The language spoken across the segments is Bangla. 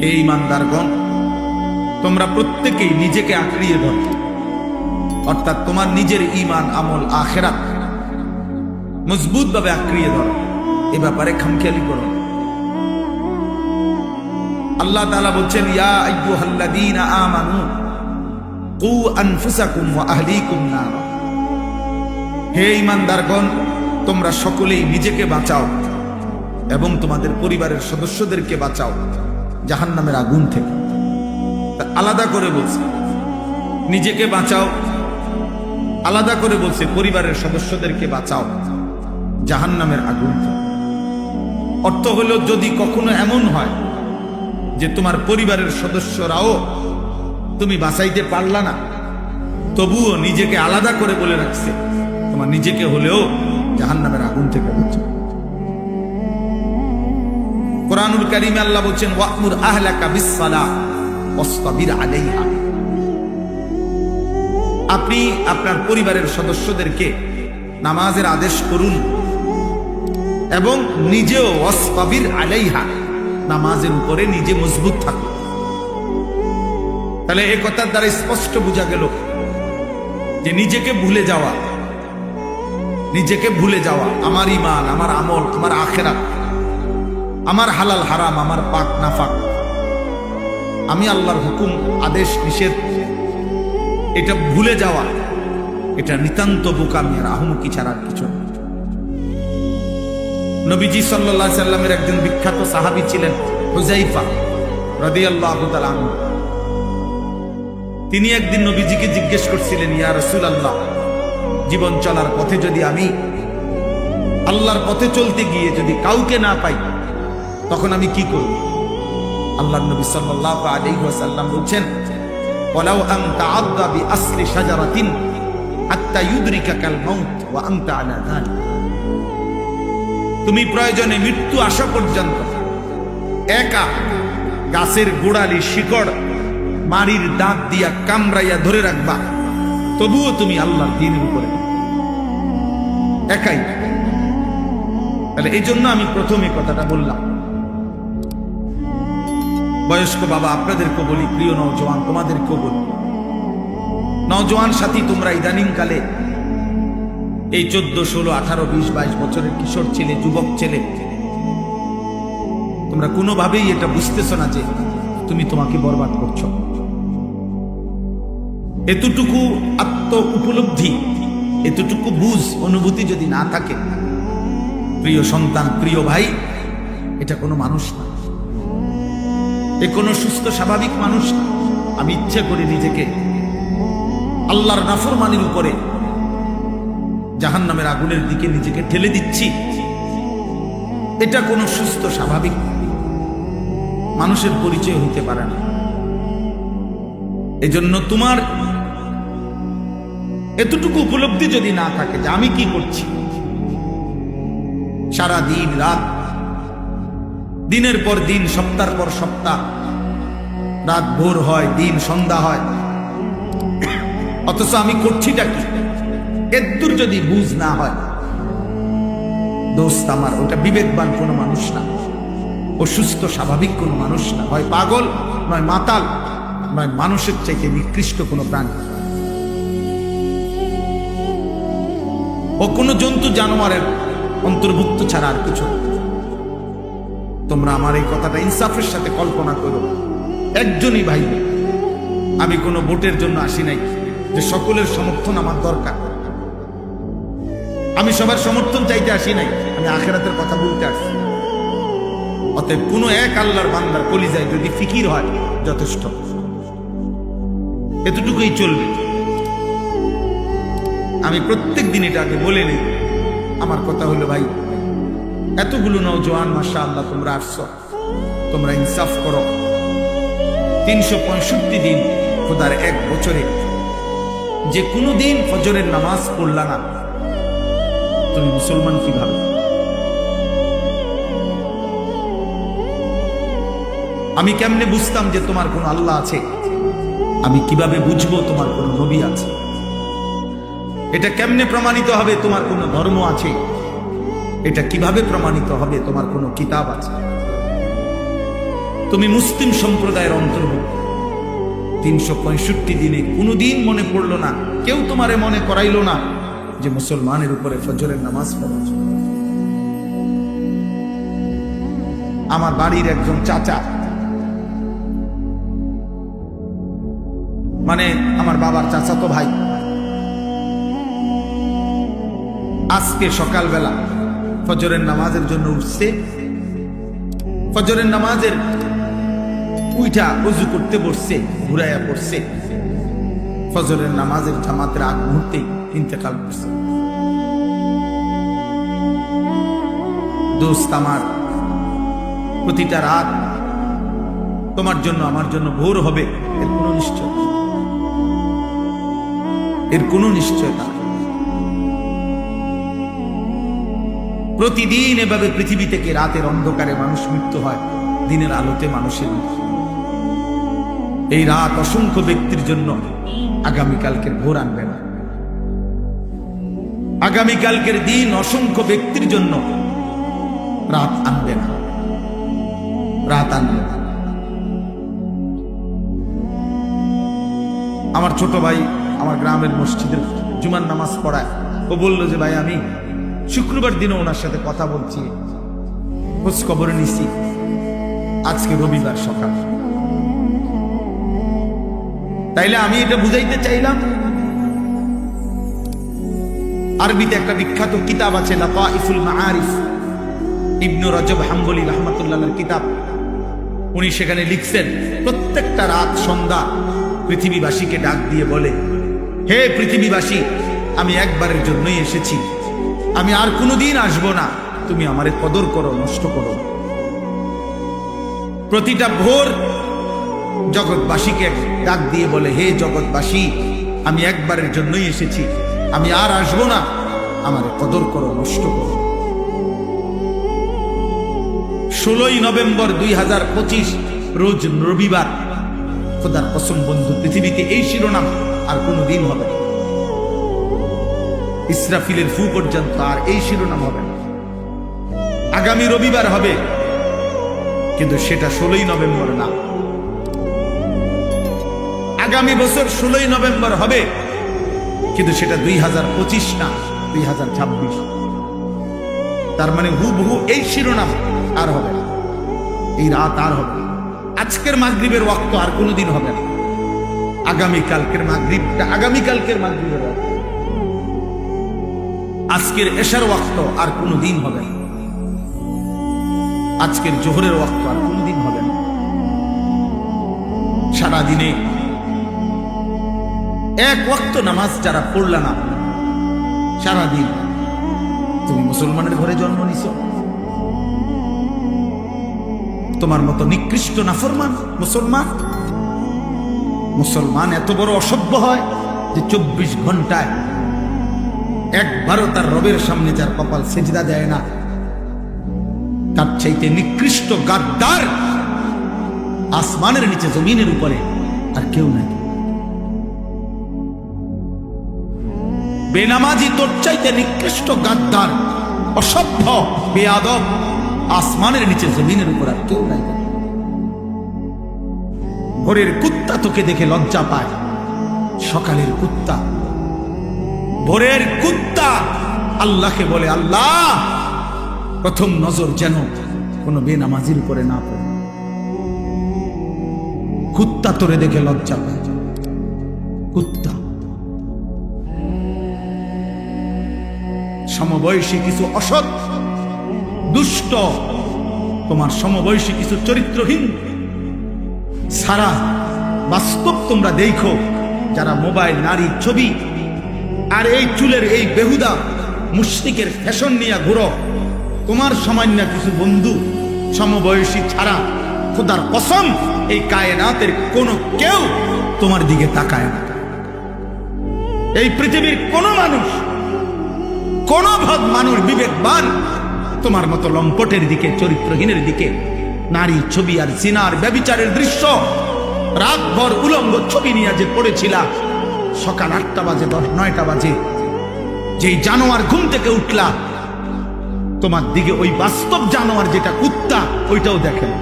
হে ঈমানদারগণ, তোমরা প্রত্যেকেই নিজেকে আঁকড়িয়ে ধরো, অর্থাৎ তোমার নিজের ঈমান, আমল, আখিরাত মজবুত ভাবে আঁকড়িয়ে ধরো। এ ব্যাপারে খামখেয়ালি করো। আল্লাহ তাআলা বলছেন, ইয়া আইয়ুহাল্লাযীনা আমানু কু আনফুসাকুম ওয়া আহলিকুম নার। হে ঈমানদারগণ, তোমরা সকলেই নিজেকে বাঁচাও এবং তোমাদের পরিবারের সদস্যদেরকে বাঁচাও জাহান্নামের আগুন থেকে। আলাদা করে বলছে নিজেকে বাঁচাও, আলাদা করে বলছে পরিবারের সদস্যদেরকে বাঁচাও জাহান্নামের আগুন থেকে। অর্থ হলো, যদি কখনো এমন হয় যে তোমার পরিবারের সদস্যরাও তুমি বাঁচাইতে পারলা না, তবুও নিজেকে আলাদা করে বলে রাখছে তোমার নিজেকে হলেও জাহান্নামের আগুন থেকে বাঁচাও। কোরআনুল কারীমে আল্লাহ বলছেন, ওয়া'মুর আহলাকা বিস-সালাহ ওয়াসতাবির আলাইহা। আপনি আপনার পরিবারের সদস্যদেরকে নামাজের আদেশ করুন এবং নিজেও ওয়াসতাবির আলাইহা, নামাজের উপরে নিজে মজবুত থাকুন। তাহলে এই কথার দ্বারা স্পষ্ট বোঝা গেল যে নিজেকে ভুলে যাওয়া, নিজেকে ভুলে যাওয়া, আমার ঈমান, আমার আমল, আমার আখিরাত, আমার হালাল হারাম, আমার পাক নাফাক, আমি আল্লাহর হুকুম, আদেশ, নিষেধ, এটা ভুলে যাওয়া, এটা নিতান্ত বোকামি আর আহমকি ছাড়া আর কিছু না। নবীজি সাল্লাল্লাহু আলাইহি সাল্লামের একজন বিখ্যাত সাহাবী ছিলেন হুযায়ফা রাদিয়াল্লাহু তাআলা আনহু। তিনি একদিন নবীজিকে জিজ্ঞেস করছিলেন, ইয়া রাসূলুল্লাহ, জীবন চলার পথে যদি আমি আল্লাহর পথে চলতে গিয়ে যদি কাউকে না পাই, তখন আমি কি করব? আল্লাহর নবী সাল্লাল্লাহু আলাইহি ওয়াসাল্লাম বলছেন, ওয়ালাউ আন তাআদ্দা বিআসলি শাজারাতিন হাত্তা ইউদরিকাকাল মাউত ওয়া আনতা আলা যালিক। তুমি প্রয়োজনে মৃত্যু আসা পর্যন্ত একা গাছের গোড়ালি শিকড় মারির দাঁত দিয়া কামড়াইয়া ধরে রাখবা, তবুও তুমি আল্লাহর দ্বীনের উপরে একাই। তাহলে এই জন্য আমি প্রথমে কথাটা বললাম। বয়স্ক বাবা আপনাদেরকেও বলি, প্রিয় নওজোয়ান তোমাদেরকেও বলি, নওজোয়ান সাথী, তোমরা ইদানিং কালে এই 14, 16, 18, 20, 22 বছরের কিশোর ছেলে, যুবক ছেলে, তোমরা কোনোভাবেই এটা বুঝতেছ না যে তুমি তোমাকে বরবাদ করছো। এতটুকু আত্ম উপলব্ধি, এতটুকু বুঝ, অনুভূতি যদি না থাকে, প্রিয় সন্তান, প্রিয় ভাই, এটা কোনো মানুষ না, এ কোনো সুস্থ স্বাভাবিক মানুষ না। আমি ইচ্ছে করে নিজেকে আল্লাহর নাফরমানির উপরে জাহান্নামের আগুনের দিকে নিজেকে ঠেলে দিচ্ছি, এটা কোনো সুস্থ স্বাভাবিক মানুষের পরিচয় হইতে পারে না। এজন্য তোমার এতটুকু উপলব্ধি যদি না থাকে যে আমি কি করছি, সারা দিন রাত, দিনের পর দিন, সপ্তাহের পর সপ্তাহ, রাত ভোর হয়, দিন সন্ধ্যা হয়, অথচ আমি করছিটা কি, এদূর যদি বুঝ না হয়, দোস্ত আমার, ওটা বিবেকবান কোনো মানুষ না, ও সুস্থ স্বাভাবিক কোনো মানুষ না, হয় পাগল, নয় মাতাল, নয় মানুষের চাইতে নিকৃষ্ট কোনো প্রাণী, ও কোনো জন্তু জানোয়ারের অন্তর্ভুক্ত ছাড়া আর কিছু। তোমরা আমার এই কথাটা ইনসাফের সাথে কল্পনা করো। একজনই ভাই, আমি কোনো ভোটের জন্য আসি নাই যে সকলের সমর্থন আমার দরকার, আমি সবার সমর্থন চাইতে আসি নাই, আমি আখিরাতের কথা বলতে আসছি। অতএব কোনো এক আল্লাহর বান্দার কলিজায় যদি ফিকির হয়, যথেষ্ট, এতটুকুই চলবে। আমি প্রত্যেক দিন এটা আগে বলে নেই। আমার কথা হলো, ভাই, এতগুলো নওজোয়ান মাশাআল্লাহ তোমরা আসছো, তোমরা ইনসাফ করো। 365 দিন খোদার এক বছরে যে কোনো দিন ফজরের নামাজ পড়লা না, তুমি মুসলমান কিভাবে? আমি কেমনে বুঝতাম যে তোমার কোনো আল্লাহ আছে? আমি কিভাবে বুঝবো তোমার কোনো নবী আছে? এটা কেমনে প্রমাণিত হবে তোমার কোনো ধর্ম আছে? এটা কিভাবে প্রমাণিত হবে তোমার কোনো কিতাব আছে? তুমি মুসলিম সম্প্রদায়ের অন্তর্ভুক্ত। 365 দিনে কোনোদিন মনে পড়লো না, কেউ তোমারে মনে করাইলো না যে মুসলমানের উপরে ফজরের নামাজ পড়া। আমার বাড়ির একজন চাচা, মানে আমার বাবার চাচাতো ভাই, আজকে সকালবেলা ফজরের নামাজের জন্য উঠছে। ফজরের নামাজের উইঠা ওযু করতে বসছে, ঘুরাইয়া পড়ছে। ফজরের নামাজের জামাতের আগ মুহূর্তেই ইন্তেকাল করছে। দোস্ত আমার, প্রতিটা রাত তোমার জন্য আমার জন্য ভোর হবে এর কোনো নিশ্চয়তা, এর কোনো নিশ্চয়তা। প্রতিদিন এভাবে পৃথিবী থেকে রাতের অন্ধকারে মানুষ মৃত্যু হয়, দিনের আলোতে মানুষের মৃত্যু। এই রাত অসংখ্য ব্যক্তির জন্য আগামীকালকের ভোর আনবে না। আগামীকালকের দিন অসংখ্য ব্যক্তির জন্য রাত আনবে না, রাত আনবে না। আমার ছোট ভাই আমার গ্রামের মসজিদের জুমার নামাজ পড়ায়। ও বলল যে ভাই, আমি শুক্রবার দিনে ওনার সাথে কথা বলছি, খোঁজ খবর নিছি, আজকে রবিবার সকাল। তাইলে আমি এটা বুঝাইতে চাইলাম, আরবিতে একটা বিখ্যাত কিতাব আছে লাতাইফুল মাআরিফ, ইবনে রজব হাম্বলি রাহমাতুল্লাহর কিতাব। উনি সেখানে লিখছেন, প্রত্যেকটা রাত সন্ধ্যা পৃথিবীবাসীকে ডাক দিয়ে বলে, হে পৃথিবীবাসী, আমি একবারের জন্যই এসেছি, আমি আর কোনোদিন আসবো না, তুমি আমারে কদর করো, নষ্ট করো। প্রতিটা ভোর জগৎবাসীকে ডাক দিয়ে বলে, হে জগৎবাসী, আমি একবারের জন্যই এসেছি, আমি আর আসবো না, আমারে কদর করো, নষ্ট করো। 16ই নভেম্বর 2025 রোজ রবিবার। খোদার কসম বন্ধু, পৃথিবীতে এই শিরোনাম আর কোনোদিন হবে না। ইসরাফিলের ফু পর্যন্ত আর এই শিরোনাম হবে না। আগামী রবিবার হবে, কিন্তু সেটা 16ই নভেম্বর না। আগামী বছর 16ই নভেম্বর হবে, কিন্তু সেটা 2025 না, 2026। তার মানে হুবহু এই শিরোনাম আর হবে না, এই রাত আর হবে না। আজকের মাগরিবের ওয়াক্ত আর কোনোদিন হবে না। আগামীকালকের মাগরিবটা আগামীকালকের মাগরিবের ওয়াক্ত, আজকের এশার ওয়াক্ত আর কোনোদিন হবে না। আজকের জোহরের ওয়াক্ত আর কোনোদিন হবে না। সারাদিনে এক ওয়াক্ত নামাজ যারা পড়লা না সারাদিন, তুমি মুসলমানের ঘরে জন্ম নিছো। তোমার মতো নিকৃষ্ট নাফরমান মুসলমান এত বড় অসভ্য হয় যে 24 ঘন্টায় একবারও তার রবের সামনে যার কপাল সেজদা দেয় না, তার চাইতে নিকৃষ্ট গাদ্দার আসমানের নিচে জমিনের উপরে আর কেউ নাই। বেনামাজি তোর চাইতে নিকৃষ্ট গাদ্দার, অসভ্য, বেয়াদব আসমানের নিচে জমিনের উপর আর কেউ নাই। ভোরের কুত্তা তোকে দেখে লজ্জা পায়, সকালের কুত্তা, ভোরের কুত্তা আল্লাহকে বলে, আল্লাহ প্রথম নজর যেন কোনো বেনামাজির উপরে না পড়ে। কুত্তা তোরে দেখে লজ্জা পায়, কুত্তা। সমবয়সী কিছু অসৎ দুষ্ট, তোমার সমবয়সী কিছু চরিত্রহীন সারা বাস্তব তোমরা দেখো, যারা মোবাইল, নারী, ছবি আর এই চুলের এই বেহুদা মুশরিকের ফ্যাশন নিয়ে ঘুরো, তোমার সামান্য কিছু বন্ধু সমবয়সী ছাড়া খোদার কসম এই কায়নাতের কোনো কেউ তোমার দিকে তাকায় না। এই পৃথিবীর কোনো মানুষ, কোন ভাগ মানুষ বিবেকবান তোমার মতো লম্পটের দিকে, চরিত্রহীনের দিকে, নারী, ছবি আর জিনার ব্যভিচারের দৃশ্য রাতভর উলঙ্গ ছবি নিয়ে যে পড়েছিলা, সকাল 8টা বাজে 9টা বাজে যেই জানোয়ার ঘুম থেকে উঠলা, তোমার দিকে ওই বাস্তব জানোয়ার যেটা কুত্তা, ওইটাও দেখে না।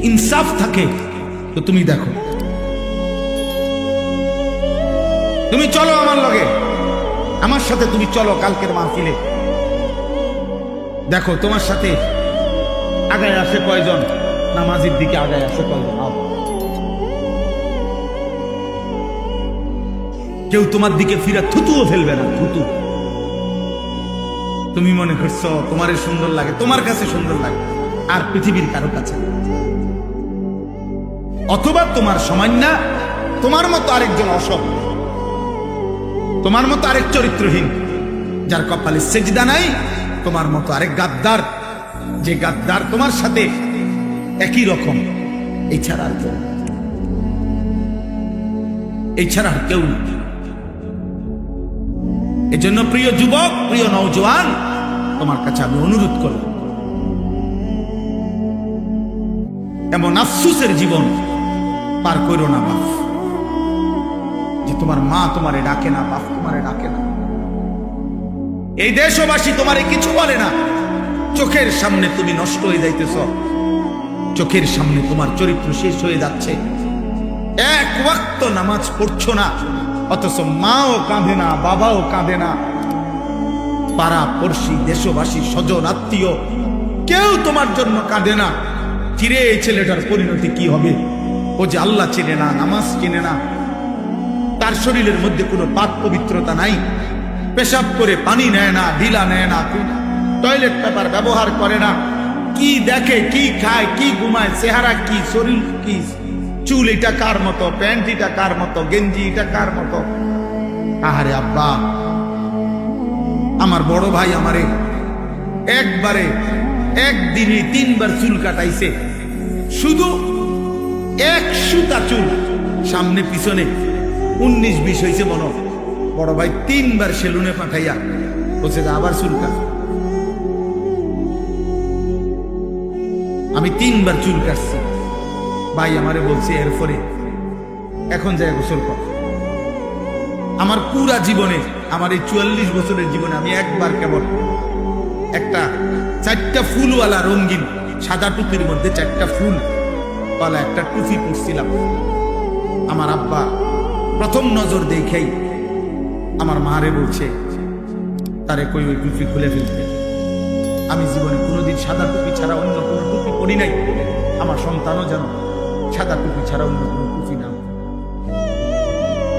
ইনসাফ থাকে তো তুমি দেখো, তুমি চলো আমার লগে, আমার সাথে তুমি চলো কালকের মাহফিলে, দেখো তোমার সাথে আগায় আসে কয়জন, নামাজের দিকে আগায় আসে কয়জন। কেউ তোমার দিকে ফিরে থুতুও ফেলবে না, থুতু। তুমি মনে করছো তোমার সুন্দর লাগে, তোমার কাছে সুন্দর লাগে, আর পৃথিবীর কারো কাছে, অথবা তোমার সমান না, তোমার মতো আরেকজন অসৎ, তোমার মতো আরেক চরিত্রহীন, যার কপালে সেজদা নাই, তোমার মতো আরেক গাদ্দার, যে গাদ্দার তোমার সাথে একই রকম। এছাড়া আর কেউ, এছাড়া আর কেউ না। এজন্য প্রিয় যুবক, প্রিয় নওজোয়ান, তোমার কাছে আমি অনুরোধ করব, এমন আফসুসের জীবন পার করো না বাপ, যে তোমার মা তোমারে ডাকে না, বাপ তোমারে ডাকে না, এই দেশবাসী তোমারে কিছু বলে না, চোখের সামনে তুমি নষ্ট হয়ে যাইতেছ, চোখের সামনে তোমার চরিত্র শেষ হয়ে যাচ্ছে, এক ওয়াক্ত নামাজ পড়ছো না, অথচ মাও কাঁদে না, বাবাও কাঁদে না, পাড়া পড়শি, দেশবাসী, স্বজন, আত্মীয়, কেউ তোমার জন্য কাঁদে না। চিরে এই ছেলেটার পরিণতি কি হবে? ও যে আল্লাহ চেনে না, নামাজ চেনে না, তার শরীরের মধ্যে কোনো পাক পবিত্রতা নাই, পেশাব করে পানি নেয় না, ঢিলা নেয় না, টয়লেট পেপার ব্যবহার করে না, কি দেখে, কি খায়, কি ঘুমায়, চেহারা কি, শরীর কি, চুল এটা কার মতো, প্যান্ট এটা কার মতো, গেঞ্জি এটা কার মতো। আহারে আব্বা, আমার বড় ভাই আমারে একবারে একদিনে 3 বার চুল কাটাইছে, শুধু 1 সুতা চুল, সামনে পিছনে 19-20 হয়েছে মনে। বড় ভাই 3 বার সেলুনে পাঠাইয়া বলছে আবার চুল কাট। আমি 3 বার চুল কাটছি, ভাই আমারে বলছে এরপরে এখন যায় গোসল কর। আমার পুরা জীবনে, আমার এই 44 বছরের জীবনে আমি একবার কেবল একটা 4টা ফুলওয়ালা রঙিন সাদা টুপির মধ্যে 4টা ফুল ওয়ালা একটা টুপি পরছিলাম। আমার আব্বা প্রথম নজর দেখেই আমার মারে বলছে তারে কই ওই টুপি খুলে ফেলতে। আমি জীবনে কোনোদিন সাদা টুপি ছাড়া অন্য কোনো টুপি পরি নাই, আমার সন্তানও যেন সাদা টুপি ছাড়া অন্য কোনো টুপি না।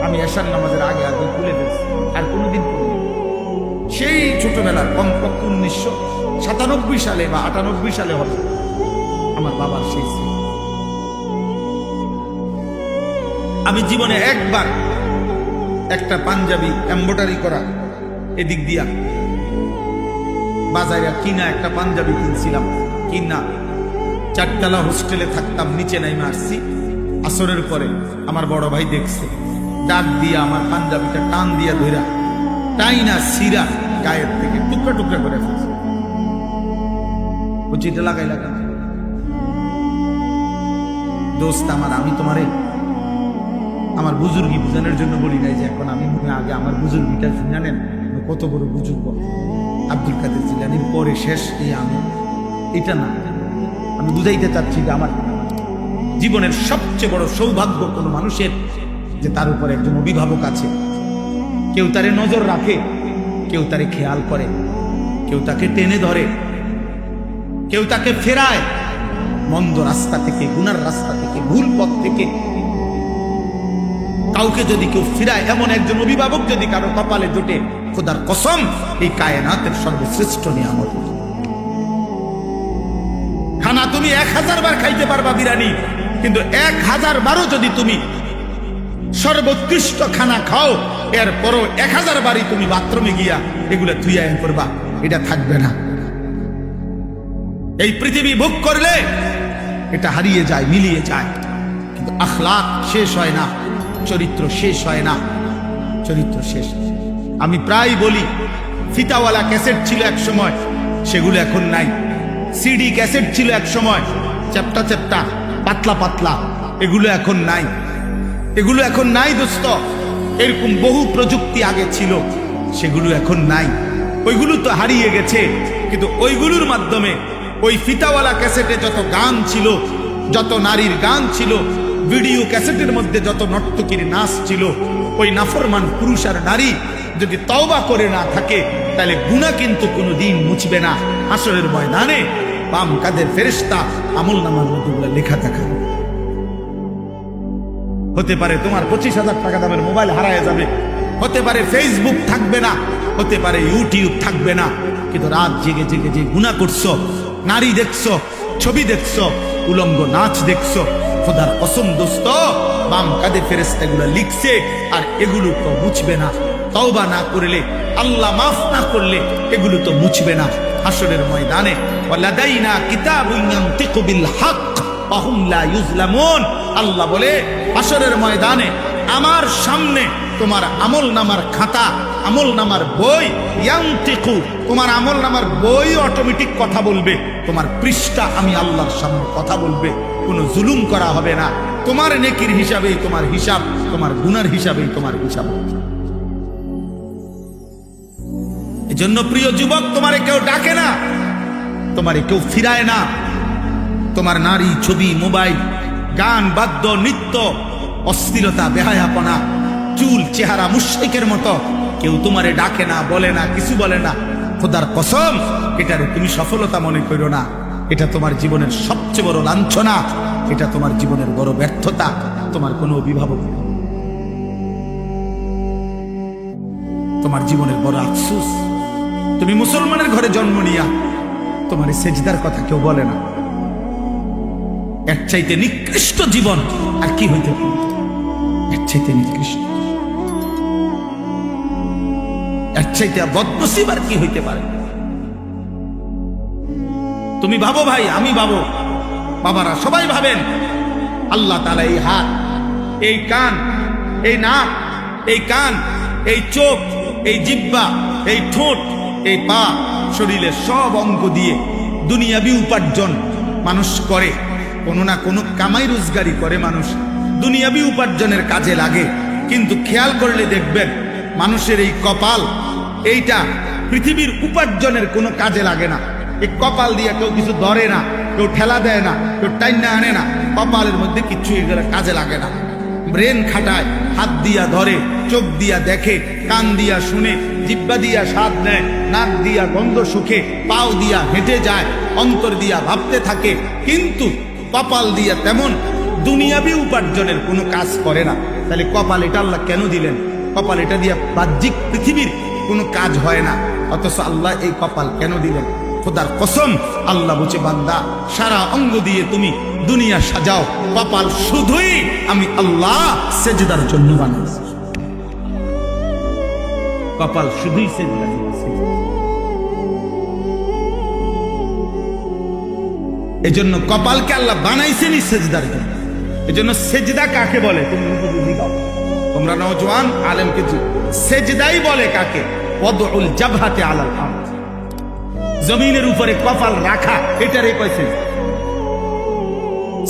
আমি এশার নামাজের আগে আগে খুলে ফেলছি, আর কোনোদিন পড়িনি। সেই ছোটবেলার কমপক্ষে 1997 সালে বা 98 সালে হবে আমার বাবার সেই স্মৃতি। আমি জীবনে একবার একটা পাঞ্জাবি এমব্রয়ডারি করা এদিক দিয়া বাজারে কিনা একটা পাঞ্জাবি কিনছিলাম, কিনা 4তলা হোস্টেলে থাকতাম, নিচে নাইমে আসছি আসরের পরে। আমার বড় ভাই দেখছে, ডাক দিয়া আমার পাঞ্জাবিটা টান দিয়া ধইরা টাইনা সিরা গায়ের থেকে টুকরা টুকরা করে ফেলছে। ও চিঠি লাগাই লাগাই দোস্ত আমার, আমি তোমারে আমার বুজুর্গি বুঝানোর জন্য বলি নাই যে এখন আমি আগে আমার বুজুর্গিটা জানেন কত বড় বুজুর্গ, আব্দুল কাদের জিলানীর পরে শেষ এই আমি, এটা না। আমি বুঝাইতে চাচ্ছি যে আমার জীবনের সবচেয়ে বড় সৌভাগ্য কোনো মানুষের যে তার উপর একজন অভিভাবক আছে, কেউ তারে নজর রাখে, কেউ তারে খেয়াল করে, কেউ তাকে টেনে ধরে, কেউ তাকে ফেরায় মন্দ রাস্তা থেকে, গুনার রাস্তা থেকে, ভুল পথ থেকে। কাউকে যদি কেউ ফিরায়, এমন একজন অভিভাবক যদি কারো কপালে জোটে, খোদার কসম এই কায়নাতের সর্বশ্রেষ্ঠ নিয়ামত। খানা তুমি 1000 বার খাইতে পারবা বিরিয়ানি, কিন্তু 1000 বারও যদি তুমি সর্বোৎকৃষ্ট খানা খাও, এরপরও 1000 বারই তুমি বাথরুমে গিয়া এগুলা ধুইয়া করবা, এটা থাকবে না। এই পৃথিবী ভোগ করলে এটা হারিয়ে যায়, মিলিয়ে যায়, কিন্তু আখলাক শেষ হয় না, চরিত্র শেষ হয় না, চরিত্র শেষ। আমি প্রায় বলি, ফিতাওয়ালা ক্যাসেট ছিল এক সময়, সেগুলো এখন নাই। সিডি ক্যাসেট ছিল এক সময়, চ্যাপ্টা চ্যাপ্টা, পাতলা পাতলা, এগুলো এখন নাই, এগুলো এখন নাই দোস্ত। এরকম বহু প্রযুক্তি আগে ছিল, সেগুলো এখন নাই, ওইগুলো তো হারিয়ে গেছে। কিন্তু ওইগুলোর মাধ্যমে ওই ফিতাওয়ালা ক্যাসেটে যত গান ছিল, যত নারীর গান ছিল, ভিডিও ক্যাসেটের মধ্যে যত নর্তকীর নাচ ছিল, ওই নাফরমান পুরুষ আর নারী যদি তওবা করে না থাকে তাহলে গুনাহ কিন্তু কোনোদিন মুছবে না। হাসরের ময়দানে বাম কাঁধের ফেরেশতা আমলনামার মধ্যে লেখা থাকে। হতে পারে তোমার 25,000 টাকা দামের মোবাইল হারায় যাবে, হতে পারে ফেসবুক থাকবে না, হতে পারে ইউটিউব থাকবে না, কিন্তু রাত জেগে জেগে যে গুনাহ করছো, নারী দেখছো, ছবি দেখছো, উলঙ্গ নাচ দেখছো, খোদার কসম দোস্ত বাম কাঁধে ফেরেশতা এগুলো লিখছে, আর এগুলো তো মুছবে না। তওবা না করলে, আল্লাহ মাফ না করলে এগুলো তো মুছবে না। হাসরের ময়দানে ওয়ালাদাইনা কিতাবুন ইয়ানতিকু বিল হক ওয়া হুম লা ইউজলামুন, আল্লাহ বলে হাসরের ময়দানে আমার সামনে তোমার আমলনামার খাতা, আমলনামার বই, ইয়ানতিকু, তোমার আমলনামার বই অটোমেটিক কথা বলবে, তোমার পৃষ্ঠা আমি আল্লাহর সামনে কথা বলবে, কোনো জুলুম করা হবে না। তোমার নেকির হিসাবেই তোমার হিসাব, তোমার গুনার হিসাবেই তোমার হিসাব। এজন্য প্রিয় যুবক, তোমারে কেউ ডাকে না, তোমারে কেউ ফিরায় না। তোমার নারী, ছবি, মোবাইল, গান, বাদ্য, নৃত্য, অস্থিরতা, বেহায়াপনা, চুল, চেহারা মুশরিকের মতো কেউ তোমারে ডাকে না, বলে না, কিছু বলে না। খোদার কসম, এটারে তুমি সফলতা মনে করো না। এটা তোমার জীবনের সবচেয়ে বড় লাঞ্ছনা, এটা তোমার জীবনের বড় ব্যর্থতা। তোমার কোনো অভিভাবক, তোমার জীবনের বড় আফসোস। তুমি মুসলমানের ঘরে জন্ম নিয়া তোমার সেজদার কথা কেউ বলে না। এর চাইতে নিকৃষ্ট জীবন আর কি হইতে পারে? এর চাইতে নিকৃষ্ট, এর চাইতে বদনসিব আর কি হইতে পারে? তুমি ভাবো ভাই, আমি ভাবো, বাবারা সবাই ভাবেন, আল্লাহ তাআলা এই হাত, এই কান, এই নাক, এই কান, এই চোখ, এই জিহ্বা, এই ঠোঁট, এই পা, শরীরের সব অঙ্গ দিয়ে দুনিয়াবি উপার্জন মানুষ করে, কোনো না কোনো কামাই রোজগারি করে মানুষ, দুনিয়াবি উপার্জনের কাজে লাগে। কিন্তু খেয়াল করলে দেখবেন মানুষের এই কপাল, এইটা পৃথিবীর উপার্জনের কোনো কাজে লাগে না। এই কপাল দিয়ে কেউ কিছু ধরে না, কেউ ঠেলা দেয় না, কেউ টাইনা আনে না। কপালের মধ্যে কিচ্ছু এগুলো কাজে লাগে না। ব্রেন খাটায়, হাত দিয়া ধরে, চোখ দিয়া দেখে, কান দিয়া শুনে, জিহ্বা দিয়া স্বাদ নেয়, নাক দিয়া গন্ধ শুকে, পাও দিয়া হেঁটে যায়, অন্তর দিয়া ভাবতে থাকে, কিন্তু কপাল দিয়া তেমন দুনিয়াবি উপার্জনের কোনো কাজ করে না। তাহলে কপাল এটা আল্লাহ কেন দিলেন? কপাল এটা দিয়া বাহ্যিক পৃথিবীর কোনো কাজ হয় না, অথচ আল্লাহ এই কপাল কেন দিলেন? খোদার কসম, আল্লাহ বলছে, বান্দা সারা অঙ্গ দিয়ে তুমি দুনিয়া সাজাও, কপাল শুধুই আমি আল্লাহ সেজদার জন্য বানাইছি। কপাল শুধুই সেজদা। এজন্য কপালকে আল্লাহ বানাইছেনই সেজদার জন্য। এজন্য সেজদা কাকে বলে তুমি বুঝি দাও, তোমরা নওজওয়ান আলেমকে সেজদাই বলে কাকে? ওয়াদউল জাবহাতি আলাল আরদ, জমিনের উপরে কপাল রাখা, এটারই কয় সেজদা।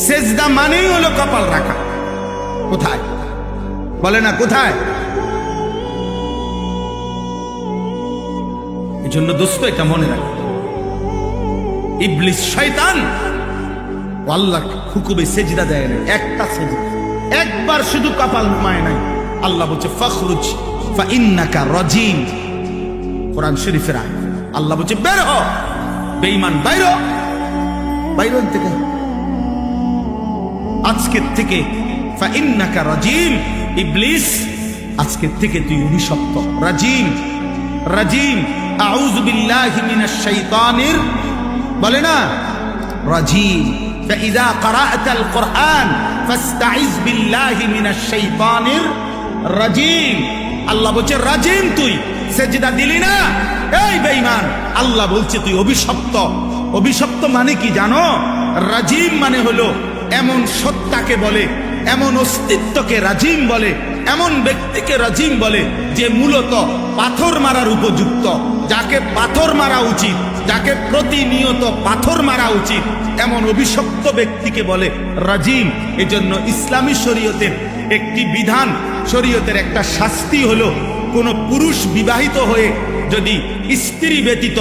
সেজদা মানেই হলো কপাল রাখা। কোথায় বলে না? কোথায়? এজন্য দোস্ত এটা মনে রাখ, ইবলিস শয়তান আল্লাহ হুকুমে সেজদা দেয় না, একটা সেজদা, একবার শুধু কপাল নামায় নাই। আল্লাহ বলছে ফখরুজ ফাইন্নাকা রাজিম, কোরআন শরীফের আয়াত। আল্লাহ বলছে বের হ বেঈমান, বাইর হ, বাইর থেকে আজকের থেকে। ফাইন্নাকা রাজিম, ইবলিস আজকের থেকে তুই অভিশপ্ত। রাজিম, রাজিম, আউযু বিল্লাহি মিনাশ শাইতানির, বলে না রাজিম। فإذا قرأت القرآن فاستعذ بالله من الشيطان الرجيم। আল্লাহ বলছে রাজিম, তুই সেজদা দিলি না, এই বেঈমান, আল্লাহ বলছে তুই অভিশপ্ত। অভিশপ্ত মানে কি জানো? রাজিম মানে হলো এমন সত্তাকে বলে, এমন অস্তিত্বকে রাজিম বলে, এমন ব্যক্তিকে রাজিম বলে যে মূলত পাথর মারার উপযুক্ত, যাকে পাথর মারা উচিত, যাকে প্রতিনিয়ত পাথর মারা উচিত, এমন অভিশপ্ত ব্যক্তিকে বলে রাজিম। এজন্য ইসলামী শরীয়তের একটি বিধান, শরীয়তের একটা শাস্তি হলো, কোন পুরুষ বিবাহিত হয়ে যদি স্ত্রী ব্যতীত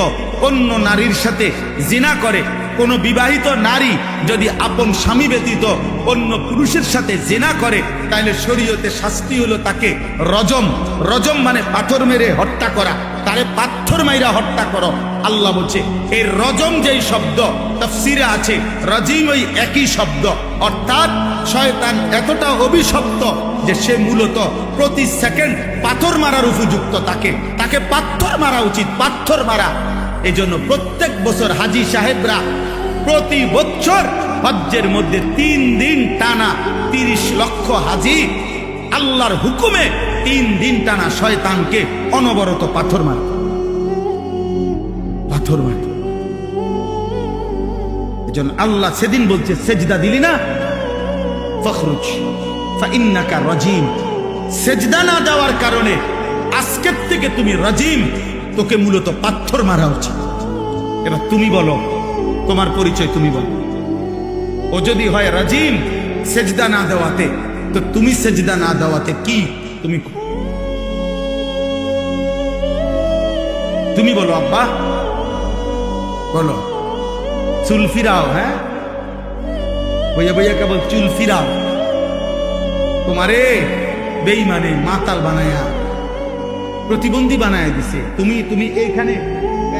অন্য নারীর সাথে জিনা করে, কোনো বিবাহিত নারী যদি আপন স্বামী ব্যতীত অন্য পুরুষের সাথে জেনা করে, তাহলে শরীয়তে শাস্তি হলো তাকে রজম। রজম মানে পাথর মেরে হত্যা করা, তারে পাথর মাইরা হত্যা করো। আল্লাহ বলছে এই রজম যেই শব্দ তাফসীরে আছে, রাজিম ওই একই শব্দ, অর্থাৎ শয়তান এতটা অভিশপ্ত যে সে মূলত প্রতি সেকেন্ড পাথর মারার উপযুক্ত। তাকে পাথর মারা উচিত, পাথর মারা। এই জন্য প্রত্যেক বছর হাজী সাহেবরা প্রতি বছর হজ্জের মধ্যে 3 দিন টানা 30 লক্ষ হাজী আল্লাহর হুকুমে 3 দিন টানা শয়তানকে অনবরত পাথর মারে। এজন্য আল্লাহ সেদিন বলছে, সেজদা দিলি না, ফখরুজ ফাইন্নাকা রাজিম। সেজদা না দেওয়ার কারণে আজকের থেকে তুমি রাজিম, তোকে মূলত পাথর মারা উচিত। এবার তুমি বলো, তোমার পরিচয় তুমি বলো। ও যদি হয় রাজিম সেজদা না দেওয়াতে, তো তুমি সেজদা না দেওয়াতে কি? তুমি বলো আব্বা, বলো। চুল ফিরাও, হ্যাঁ বইয়া বইয়া কেবল চুল ফিরাও। তোমারে বেঈমানে মাতাল বানায়া প্রতিবন্ধী বানায় দিছে। তুমি এইখানে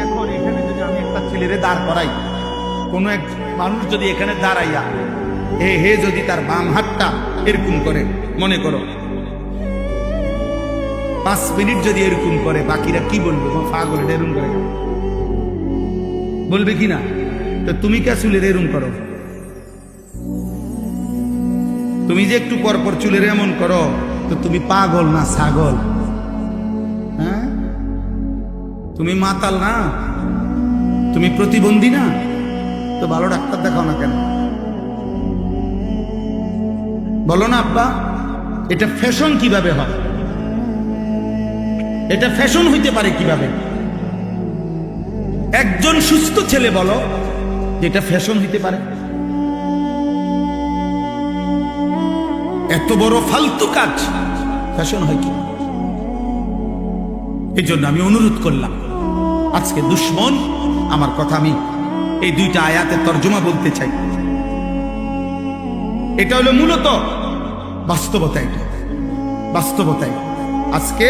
এখন এখানে যদি আমি একটা ছেলেরে দাঁড় করাই, কোন এক মানুষ যদি এখানে দাঁড়াইয়া হে যদি তার বাম হাতটা এরকম করে, মনে করো 5 মিনিট যদি এরকম করে, বাকিরা কি বলবে? পাগল এরকম করে বলবে কি না? তো তুমি কে চুলের এরকম করো? তুমি যে একটু পরপর চুলের এমন করো, তো তুমি পাগল না ছাগল? হ্যাঁ, তুমি মাতাল না, তুমি প্রতিবন্ধী না? তো ভালো ডাক্তার দেখাও না কেন? বলো না আব্বা, এটা ফ্যাশন কিভাবে হয়? এটা ফ্যাশন হইতে পারে কিভাবে? একজন সুস্থ ছেলে বলো যেটা ফ্যাশন হইতে পারে? এত বড় ফালতু কাজ ফ্যাশন হয় কি? এই জন্য আমি অনুরোধ করলাম, আজকে দুশ্মন আমার কথা, আমি এই 2টা আয়াতের তর্জমা বলতে চাই। এটা হলো মূলত বাস্তবতা। বাস্তবতায় আজকে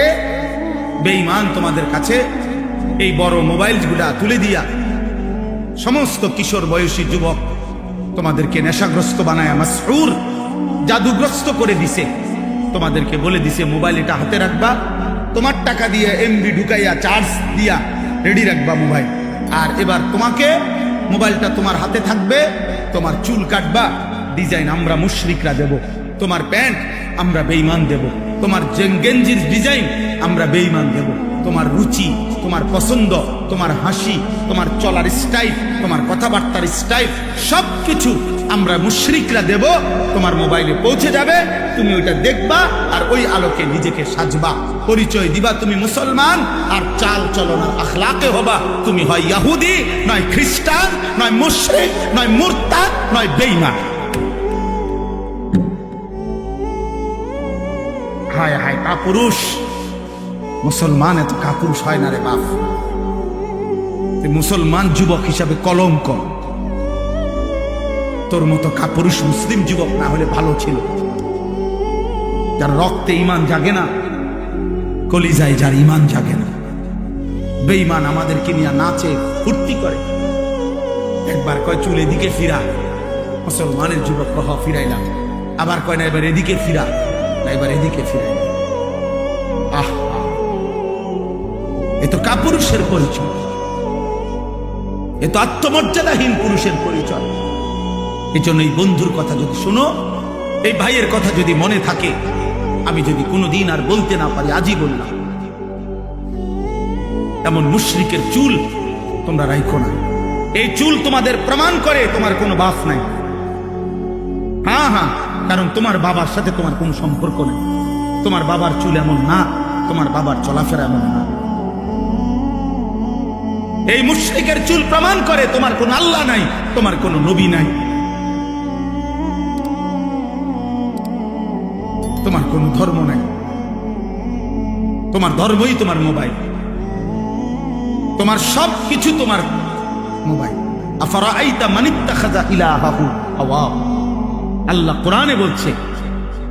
বেঈমান তোমাদের কাছে এই বড় মোবাইলগুলা তুলে দিয়া সমস্ত কিশোর বয়সী যুবক তোমাদেরকে নেশাগ্রস্ত বানায়, মাসহুর জাদুগ্রস্ত করে দিছে। তোমাদেরকে বলে দিছে মোবাইল এটা হাতে রাখবা, তোমার টাকা দিয়ে এমবি ঢুকাইয়া চার্জ দিয়া রেডি রাখবা মোবাইল। আর এবার তোমাকে মোবাইলটা তোমার হাতে থাকবে, তোমার চুল কাটবা ডিজাইন আমরা মুশরিকরা দেব, তোমার প্যান্ট আমরা বেঈমান দেব, তোমার গেঞ্জির ডিজাইন আমরা বেঈমান দেব, তোমার রুচি, তোমার পছন্দ, তোমার হাসি, তোমার চলার স্টাইল, তোমার কথাবার্তার স্টাইল সবকিছু আমরা মুশরিকরা দেব। তোমার মোবাইলে পৌঁছে যাবে, তুমি ওইটা দেখবা আর ওই আলোকে নিজেকে সাজবা, পরিচয় দিবা তুমি মুসলমান। আর চাল চলন আখলাকে হবা তুমি হয় ইহুদি, নয় খ্রিস্টান, নয় মুশরিক, নয় মুরতাদ, নয় বেঈমান। হায় হায় কাপুরুষ! মুসলমান এত কাপুরুষ হয় না রে বাপ। মুসলমান যুবক হিসাবে কলঙ্ক। তোর মতো কাপুরুষ মুসলিম যুবক না হলে ভালো ছিল, যার রক্তে ইমান জাগে না, কলিজায় যার ইমান জাগে না। বেঈমান আমাদেরকে নিয়ে নাচে, ফুর্তি করে, একবার কয় চুল এদিকে ফিরা, মুসলমানের যুবক কহ ফিরাইলাম, আবার কয় না এবার এদিকে ফিরা, না এবার এদিকে ফিরাই। আহ, এ তো কাপুরুষের পরিচয়, এ তো আত্মমর্যাদাহীন পুরুষের পরিচয়। এই জন্য এই বন্ধুর কথা যদি শোনো, এই ভাইয়ের কথা যদি মনে থাকে, আমি যদি কোনোদিন আর বলতে না পারি, আজই বললাম, এমন মুশরিকের চুল তোমরা রাখো না। এই চুল তোমাদের প্রমাণ করে তোমার কোনো বাপ নাই। হ্যাঁ হ্যাঁ, কারণ তোমার বাবার সাথে তোমার কোনো সম্পর্ক নেই। তোমার বাবার চুল এমন না, তোমার বাবার চলাফেরা এমন না। এই মুশরিকের চুল প্রমাণ করে তোমার কোনো আল্লাহ নাই, তোমার কোনো নবী নাই, তোমার কোনো ধর্ম নাই। তোমার ধর্মই তোমার মোবাইল, তোমার সব কিছু তোমার মোবাইল। আফারাআইতা মান ইত্তাখাযা ইলাহাহু হাওয়া। আল্লাহ কোরআনে বলছে,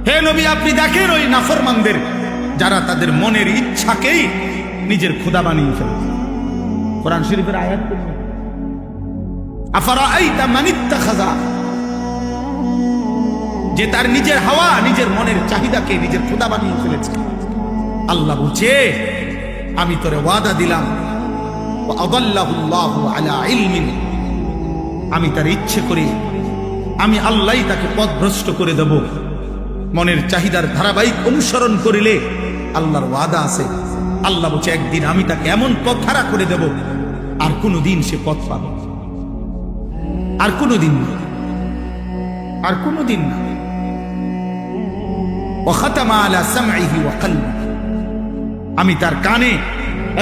হে নবী আপনি দেখেন ওই নাফরমানদের যারা তাদের মনের ইচ্ছাকেই নিজের খোদা বানিয়ে ফেলেছে। কোরআন শরীফের আয়াত পড়ুন, আফারাআইতা মান ইত্তাখাযা, যে তার নিজের হাওয়া নিজের মনের চাহিদাকে নিজের খোদা বানিয়ে ফেলেছে। আল্লাহ বলছে আমি তোরে ওয়াদা দিলাম, ওয়া আদাল্লাহুল্লাহু আলা ইলমিন, আমি তার ইচ্ছে করে আমি আল্লাহই তাকে পথভ্রষ্ট করে দেব। মনের চাহিদার ধারাবাহিক অনুসরণ করিলে আল্লাহর ওয়াদা আছে। আল্লাহ বলছে একদিন আমি তাকে এমন পথ হারা করে দেব আর কোনোদিন সে পথ পাবে, আর কোনোদিন না, আর কোনোদিন না। ওয়া খাতামা আলা সামঈহি ওয়া কলবি, আমি তার কানে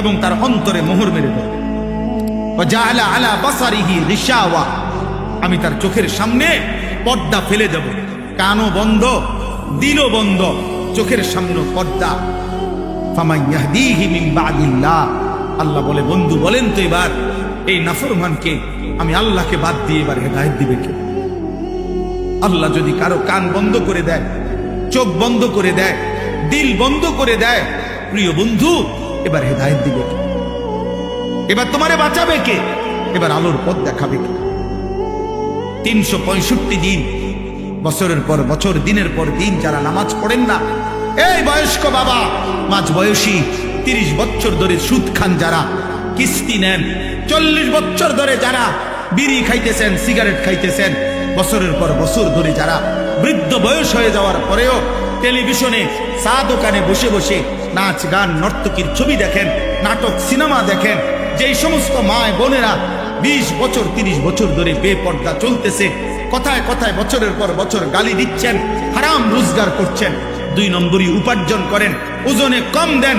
এবং তার অন্তরে মোহর মেরে দেব। ওয়া জাআলা আলা বাসারিহি গিশাওয়া, আমি তার চোখের সামনে পর্দা ফেলে দেব। কানও বন্ধ, দিলও বন্ধ, চোখের সামনে পর্দা। ফামান ইয়াহদিহি মিন বাদিল্লাহ, আল্লাহ বলে বন্ধু বলেন তো এবার এই নাফরমানকে আমি আল্লাহকে বাদ দিয়ে এবার হেদায়েত দিবে কে? আল্লাহ যদি কারো কান বন্ধ করে দেয়, চোখ বন্ধ করে দেয়, দিল বন্ধ করে দেয়, প্রিয় বন্ধু এবার হেদায়েত দিবে কে? এবার তোমারে বাঁচাবে কে? এবার আলোর পথ দেখাবে কে? 365 দিন, বছরের পর বছর, দিনের পর দিন যারা নামাজ পড়েন না, এই বয়স্ক বাবা, মাঝ বয়সী 30 বছর ধরে সুদ খান যারা, কিস্তি নেন, 40 বছর ধরে যারা বিড়ি খাইতেছেন, সিগারেট খাইতেছেন, বছরের পর বছর ধরে যারা বৃদ্ধ বয়স হয়ে যাওয়ার পরেও টেলিভিশনে চা দোকানে বসে বসে নাচ গান নর্তকীর ছবি দেখেন, নাটক সিনেমা দেখেন, যেই সমস্ত মা বোনেরা 20 বছর 30 বছর ধরে বেপর্দা চলতেছে, কথায় কথায় বছরের পর বছর গালি দিচ্ছেন, হারাম রোজগার করছেন, 2 নম্বরই উপার্জন করেন, ওজনে কম দেন,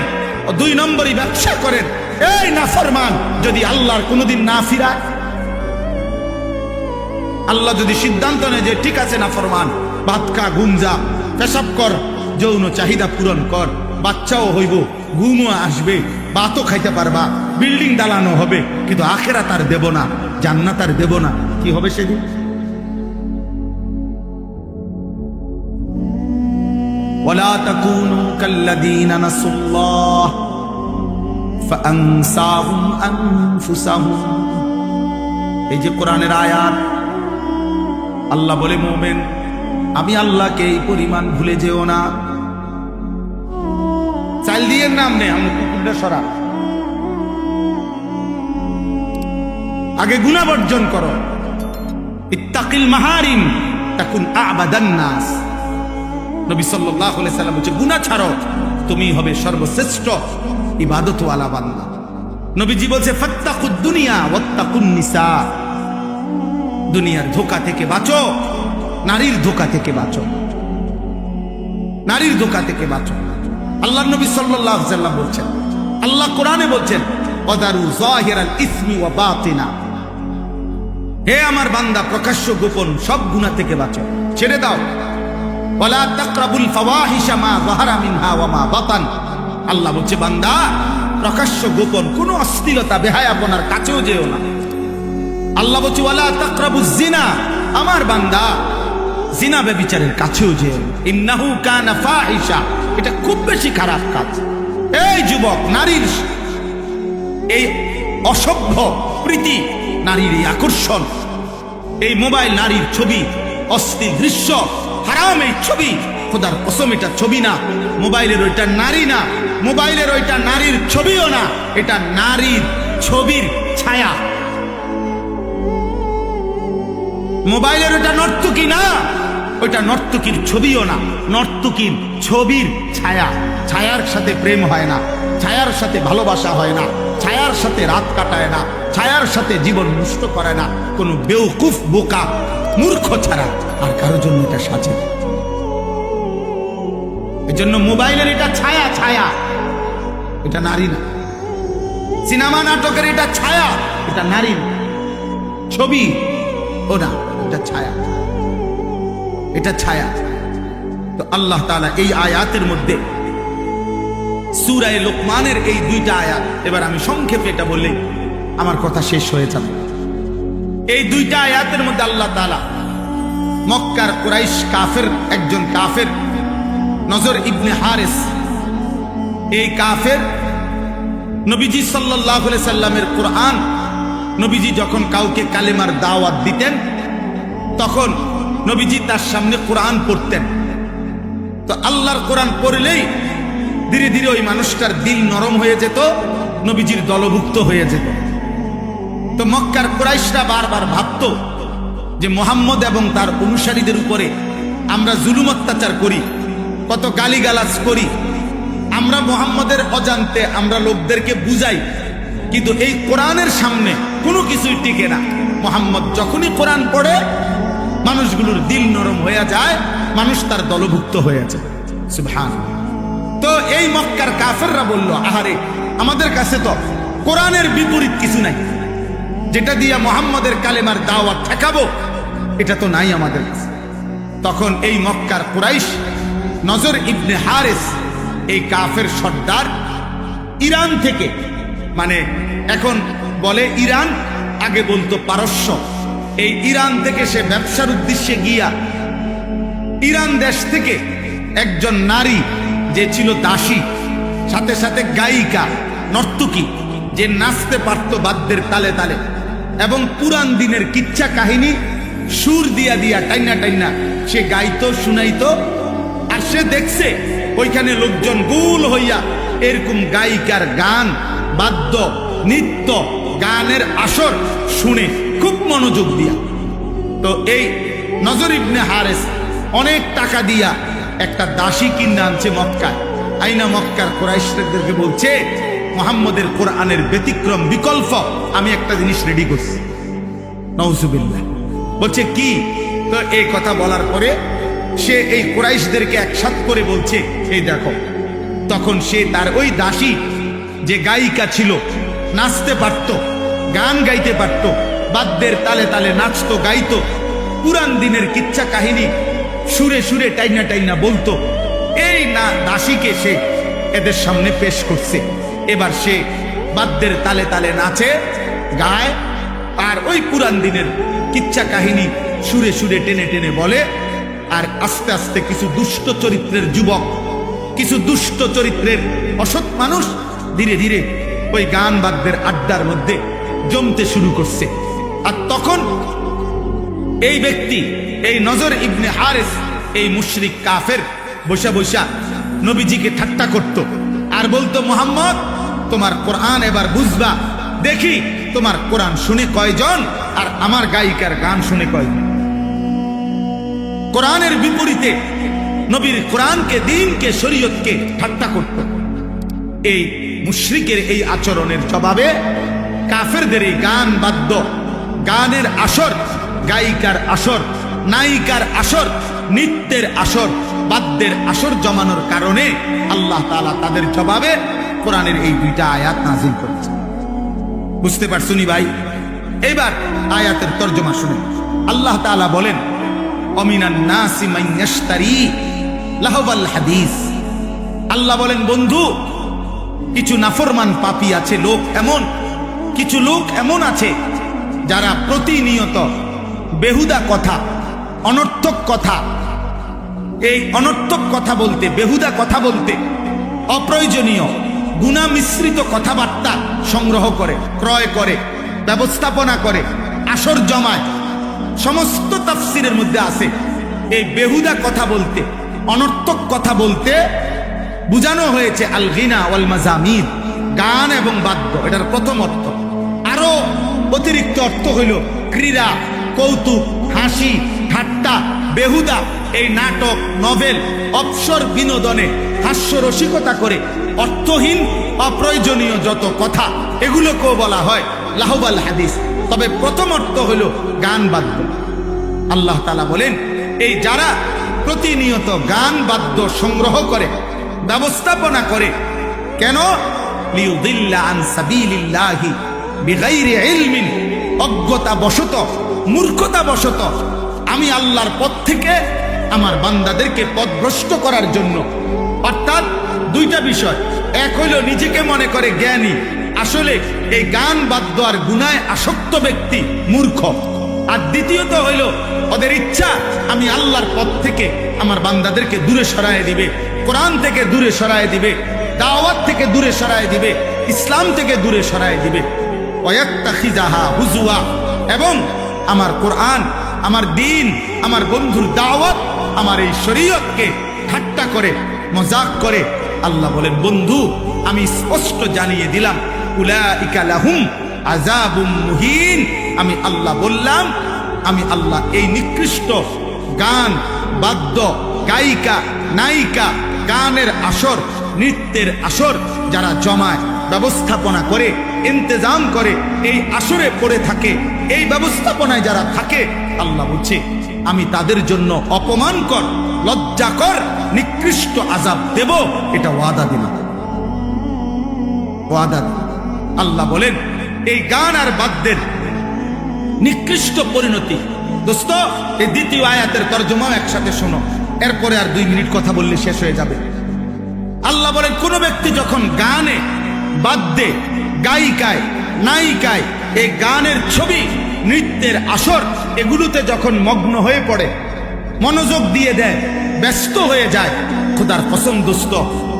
2 নম্বরই ব্যবসা করেন, এই নাফরমান যদি আল্লাহর কোনোদিন না ফিরায়, আল্লাহ যদি সিদ্ধান্ত নেয় যে ঠিক আছে নাফরমান, ভাত খা, ঘুম যা, পেশাব কর, যৌন চাহিদা পূরণ কর, বাচ্চাও হইব, ঘুমও আসবে, ভাতও খাইতে পারবা, বিল্ডিং দালানো হবে, কিন্তু আখিরাত আর দেব না, জান্নাত আর দেব না, কি হবে সেদিন? ওয়ালা তাকুনু কাল্লাযীনা নাসুল্লাহ ফাআনসাহুম আনফুসাহুম। এই যে কোরআনের আয়াত, আল্লাহ বলে মুমিন আমি আল্লাহকে এই পরিমাণ ভুলে যেও না। চাল দিয়ে নাম নেই, আমি কুকুরটা সরা, আগে গুনাহ বর্জন করো। ইত্তাকিল মাহারিম তাকুন আবাদান নাস। নবী সাল্লাল্লাহু আলাইহি সাল্লাম বলেছে গুনাহ ছাড়ো, তুমি হবে সর্বশ্রেষ্ঠ ইবাদতওয়ালা বান্দা। নবীজি বলছে ফাত্তাকুদ দুনিয়া ওয়াত্তাকুন নিসা, দুনিয়ার ধোঁকা থেকে বাঁচো, নারীর ধোঁকা থেকে বাঁচো, নারীর ধোঁকা থেকে বাঁচো। আল্লাহর নবী সাল্লাল্লাহু আলাইহি সাল্লাম বলছেন, আল্লাহ কোরআনে বলছেন ওয়াদারু যাহিরাল ইসমি ওয়া বাতিনা, হে আমার বান্দা প্রকাশ্য গোপন সব গুনাহ থেকে বাঁচো, ছেড়ে দাও। ওয়ালা তাকরাবুল ফাওয়াহিশা মা যাহারা মিনহা ওয়া মা বাতান, আল্লাহ বলছে বান্দা প্রকাশ্য গোপন কোনো অশ্লীলতা বেহায়াপনার কাছেও যেও না। আল্লাহ বলছে ওয়ালা তাকরাবুজ জিনা, আমার বান্দা জিনা ব্যভিচারের কাছেও যেও না, ইন্নাহু কানা ফাহিশা, এটা খুব বেশি খারাপ কাজ। এই যুবক, নারীর এই অসভ্য প্রীতি, নারীর এই আকর্ষণ, এই মোবাইল নারীর ছবি, অশ্লীল দৃশ্য, হারাম এই ছবি, খোদার কসম এটা ছবি না, মোবাইলের ওইটা নারী না, মোবাইলের ওইটা নারীর ছবিও না, এটা নারীর ছবির ছায়া। মোবাইলের ওইটা নর্তকী না, ওইটা নর্তকীর ছবিও না, নর্তকীর ছবির ছায়া। ছায়ার সাথে প্রেম হয় না, ছায়ার সাথে ভালোবাসা হয় না, ছায়ার সাথে রাত কাটায় না, ছায়ার সাথে জীবন নষ্ট করে না, কোনো বেওকুফ বোকা মূর্খ ছাড়া আর কারোর জন্য এটা সাজে। এজন্য মোবাইলের এটা ছায়া, ছায়া, এটা নারী না। সিনেমা নাটকের এটা ছায়া, এটা নারী না। ছবি ও না, এটা ছায়া, এটা ছায়া। তো আল্লাহ তাআলা এই আয়াতের মধ্যে সূরা লোকমানের এই 2টা আয়াত, এবার আমি সংক্ষেপে এটা বললে আমার কথা শেষ হয়ে যাবে। এই দুইটা আয়াতের মধ্যে আল্লাহ তাআলা মক্কার কুরাইশ কাফের একজন কাফের নজর ইবনে হারিস, এই কাফের নবীজি সাল্লাল্লাহু আলাইহি সাল্লামের কোরআন, নবীজি যখন কাউকে কালেমার দাওয়াত দিতেন তখন নবীজি তার সামনে কোরআন পড়তেন। তো আল্লাহর কোরআন পড়লেই ধীরে ধীরে ওই মানুষটার দিল নরম হয়ে যেত, নবীজির দলভুক্ত হয়ে যেত। তো মক্কার কুরাইশরা বারবার ভাবত যে মুহাম্মদ এবং তার অনুসারীদের উপরে আমরা জুলুম অত্যাচার করি, কত গালিগালাজ করি, আমরা মুহাম্মদের অজান্তে আমরা লোকদেরকে বুঝাই, কিন্তু এই কোরআনের সামনে কোনো কিছুই টিকে না। মুহাম্মদ যখনই কোরআন পড়ে মানুষগুলোর দিল নরম হয়ে যায়, মানুষ তার দলভুক্ত হয়ে যায়। সুবহানাল্লাহ। তো এই মক্কার কাফেররা বলল, আহারে, আমাদের কাছে তো কোরআনের বিপরীত কিছু নাই, যেটা দিয়া মুহাম্মদের কালেমার দাওয়াত ঠেকাবো এটা তো নাই আমাদের কাছে। তখন এই মক্কার কুরাইশ নজর ইবনে হারিস, এই কাফের সর্দার, ইরান থেকে, মানে এখন বলে ইরান, আগে বলতো পারস্য, এই ইরান থেকে সে ব্যবসার উদ্দেশ্যে গিয়া ইরান দেশ থেকে একজন নারী যে ছিল দাসী, সাথে সাথে গায়িকা, নর্তকী, যে নাচতে পারত বাদ্যের তালে তালে এবং পুরান দিনের কিচ্ছা কাহিনী সুর দিয়া দিয়া টাইনা টাইনা সে গাইতো, শুনাইতো। আর সে দেখছে ওইখানে লোকজন গোল হইয়া এরকম গায়িকার গান, বাদ্য, নৃত্য, গানের আসর শুনে খুব মনোযোগ দিয়া। তো এই নজর ইবনে হারিস অনেক টাকা দিয়া একটা দাসী কিনে আনছে মক্কায়, আইনা মক্কার কুরাইশদেরকে বলছে, মুহাম্মদের কোরআনের ব্যতিক্রম বিকল্প আমি একটা জিনিস রেডি করছি। নাউজুবিল্লাহ। বলছে কি? তো এই কথা বলার পরে সে এই কুরাইশদেরকে একসাথ করে বলছে, এই দেখো। তখন সে তার ওই দাসী যে গায়িকা ছিল, নাচতে পারত, গান গাইতে পারত, বাদ্যের তালে তালে নাচতো, গাইতো, পুরান দিনের কিচ্ছা কাহিনী সুরে সুরে টাইনা টাইনা বলতো, এই না দাসীকে সে এদের সামনে পেশ করছে। এবার সে বাদ্যের তালে তালে নাচে, গায়, আর ওই পুরান দিনের কিচ্ছা কাহিনী সুরে সুরে টেনে টেনে বলে। আর আস্তে আস্তে কিছু দুষ্ট চরিত্রের যুবক, কিছু দুষ্ট চরিত্রের অসৎ মানুষ ধীরে ধীরে ওই গান বাদ্যের আড্ডার মধ্যে জমতে শুরু করছে। আর তখন এই ব্যক্তি, এই নজর ইবনে হারিস, এই মুশরিক কাফের বসা বসা নবীজিকে ঠাট্টা করত আর বলতো, মুহাম্মদ তোমার কোরআন এবার বুঝবা, দেখি তোমার কোরআন শুনে কয়জন আর আমার গায়িকার গান শুনে কয়জন। কোরআনের বিপরীতে নবীর কোরআনকে, দ্বীনকে, শরীয়তকে ঠাট্টা করত। এই মুশরিকের এই আচরণের জবাবে কাফেরদের এই গান বাদ্য, গানের আসর, গায়িকার আসর, নায়িকার আসর, নৃত্যের আসর, বাদ্যের আসর জমানোর কারণে আল্লাহ তাআলা তাদের জবাবে কোরআনের এই দুইটা আয়াত নাযিল করেছেন। বুঝতে পারছুনি ভাই? এবার আয়াতের তর্জমা শুনেন। আল্লাহ তাআলা বলেন, অমিনান নাসি মান ইয়াশতারি লাহওয়াল হাদিস। আল্লাহ বলেন, বন্ধু, কিছু নাফরমান পাপী আছে, লোক এমন, কিছু লোক এমন আছে যারা প্রতিনিয়ত বেহুদা কথা, অনর্থক কথা, এই অনর্থক কথা বলতে, বেহুদা কথা বলতে, অপ্রয়োজনীয় গুনাহ মিশ্রিত কথাবার্তা সংগ্রহ করে, ক্রয় করে, ব্যবস্থাপনা করে, আসর জমায়। সমস্ত তাফসিরের মধ্যে আছে এই বেহুদা কথা বলতে, অনর্থক কথা বলতে বুঝানো হয়েছে আল গিনা ওয়াল মাজামির, গান এবং বাদ্য, এটার প্রথম অর্থ। আরো অতিরিক্ত অর্থ হইল ক্রীড়া, কৌতুক, হাসি, ঠাট্টা, বেহুদা, এই নাটক, নভেল, অবসর বিনোদনে হাস্যরসিকতা করে অর্থহীন অপ্রয়োজনীয় যত কথা, এগুলোকেও বলা হয় লাহওয়াল হাদিস। তবে প্রথম অর্থ হইল গান বাদ্য। আল্লাহ তাআলা বলেন, এই যারা প্রতিনিয়ত গান বাদ্য সংগ্রহ করে, ব্যবস্থাপনা করে, কেন? লিউদিল্লা আন সাবিলিল্লাহি বিগাইরি ইলমিন, অজ্ঞতা বশত, মূর্খতা বশত আমি আল্লাহর পথ থেকে আমার বান্দাদেরকে পথভ্রষ্ট করার জন্য। অর্থাৎ দুইটা বিষয়, এক হইল নিজেকে মনে করে জ্ঞানী, আসলে এই গান বাদ্য আর গুনায় আসক্ত ব্যক্তি মূর্খ। আর দ্বিতীয়ত হইল ওদের ইচ্ছা আমি আল্লাহর পথ থেকে আমার বান্দাদেরকে দূরে সরায় দিবে, কোরআন থেকে দূরে সরায় দিবে, দাওয়াত থেকে দূরে সরায় দিবে, ইসলাম থেকে দূরে সরায় দিবে। ওয়ায়াত্তাখিযাহা হুজুয়া, এবং আমার কোরআন, আমার দ্বীন, আমার বন্ধুর দাওয়াত, আমার এই শরীয়তকে ঠাট্টা করে, মজাক করে। আল্লাহ বলেন, বন্ধু আমি স্পষ্ট জানিয়ে দিলাম, উলাইকা লাহুম আযাবুম মুহিন। আমি আল্লাহ বললাম, আমি আল্লাহ এই নিকৃষ্ট গান, বাদ্য, গায়িকা, নায়িকা, গানের আসর, নৃত্যের আসর যারা জমায়, ব্যবস্থাপনা করে, ইন্তজাম করে, এই আসরে পড়ে থাকে, এই ব্যবস্থাপনায় যারা থাকে, আল্লাহ বলছে আমি তাদের জন্য অপমানকর, লজ্জাকর, নিকৃষ্ট আযাব দেব। এটা ওয়াদা দিলাম, ওয়াদা দিলাম। আল্লাহ বলেন এই গান আর বাদ্যের নিকৃষ্ট পরিণতি। দোস্ত, এই দ্বিতীয় আয়াতের তরজমাও একসাথে শোনো, এরপরে আর 2 মিনিট কথা বললে শেষ হয়ে যাবে। আল্লাহ বলেন কোন ব্যক্তি যখন গানে, বাদ্যে, গায়িকায়, নায়িকায়, এই গানের ছবি, নৃত্যের আসর, এগুলোতে যখন মগ্ন হয়ে পড়ে, মনোযোগ দিয়ে দেয়, ব্যস্ত হয়ে যায়, খোদার কসম দোস্ত,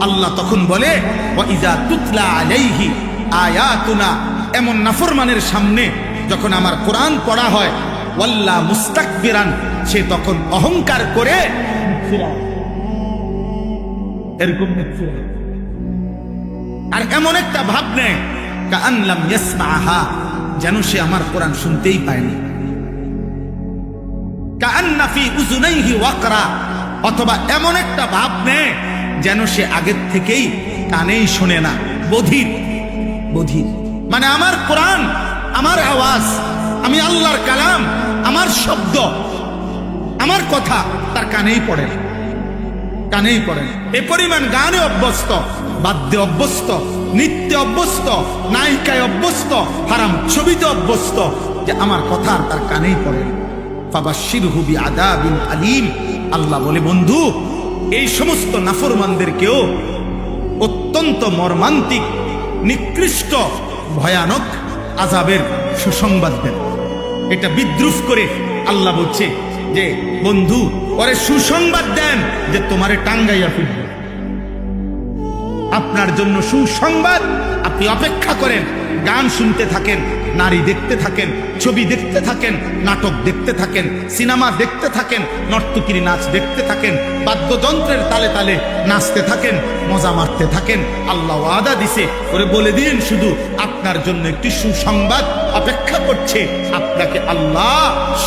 আল্লাহ তখন বলে ওয়াইযা তুতলা আলাইহি আয়াতুনা, এমন নাফরমানের সামনে যখন আমার কোরআন পড়া হয়, ওয়াল্লা মুস্তাকবিরান, সে তখন অহংকার করে এরকম, আর এমন একটা ভাব নেয় কাআন লাম ইয়াসমাআহা, যেন সে আমার কোরআন শুনতেই পায়নি। কাআন্না ফি উযুনাইহি ওয়াকরা, অথবা এমন একটা ভাব নেয় যেন সে আগের থেকেই কানেই শোনে না, বধির। বধির মানে আমার কোরআন, আমার আওয়াজ, আমি আল্লাহর কালাম, আমার শব্দ, আমার কথা তার কানেই পড়ে, কানেই পড়ে। এ পরিমাণ গানে অভ্যস্ত, বাদ্যে অভ্যস্ত, নৃত্যে অভ্যস্ত, নায়িকায় অভ্যস্ত, হারাম ছবিতে অভ্যস্ত, যে আমার কথা তার কানেই পড়ে। ফাবাশশিরহু বিআযাবিন আলীম, আল্লাহ বলে বন্ধু এই সমস্ত নাফরমানদেরকেও অত্যন্ত মর্মান্তিক, নিকৃষ্ট, ভয়ানক আযাবের সুসংবাদ দেন। এটা বিদ্রুপ করে আল্লাহ বলছে যে বন্ধু ওরে সুসংবাদ দেন যে তোমারে টাঙ্গাইয়া ফিরবে। আপনার জন্য সুসংবাদ, আপনি অপেক্ষা করেন, গান শুনতে থাকেন, নারী দেখতে থাকেন, ছবি দেখতে থাকেন, নাটক দেখতে থাকেন, সিনেমা দেখতে থাকেন, নর্তকীর নাচ দেখতে থাকেন, বাদ্যযন্ত্রের তালে তালে নাচতে থাকেন, মজা মারতে থাকেন। আল্লাহ ওয়াদা দিছে, ওরে বলে দিন শুধু আপনার জন্য একটি সুসংবাদ অপেক্ষা করছে, আপনাকে আল্লাহ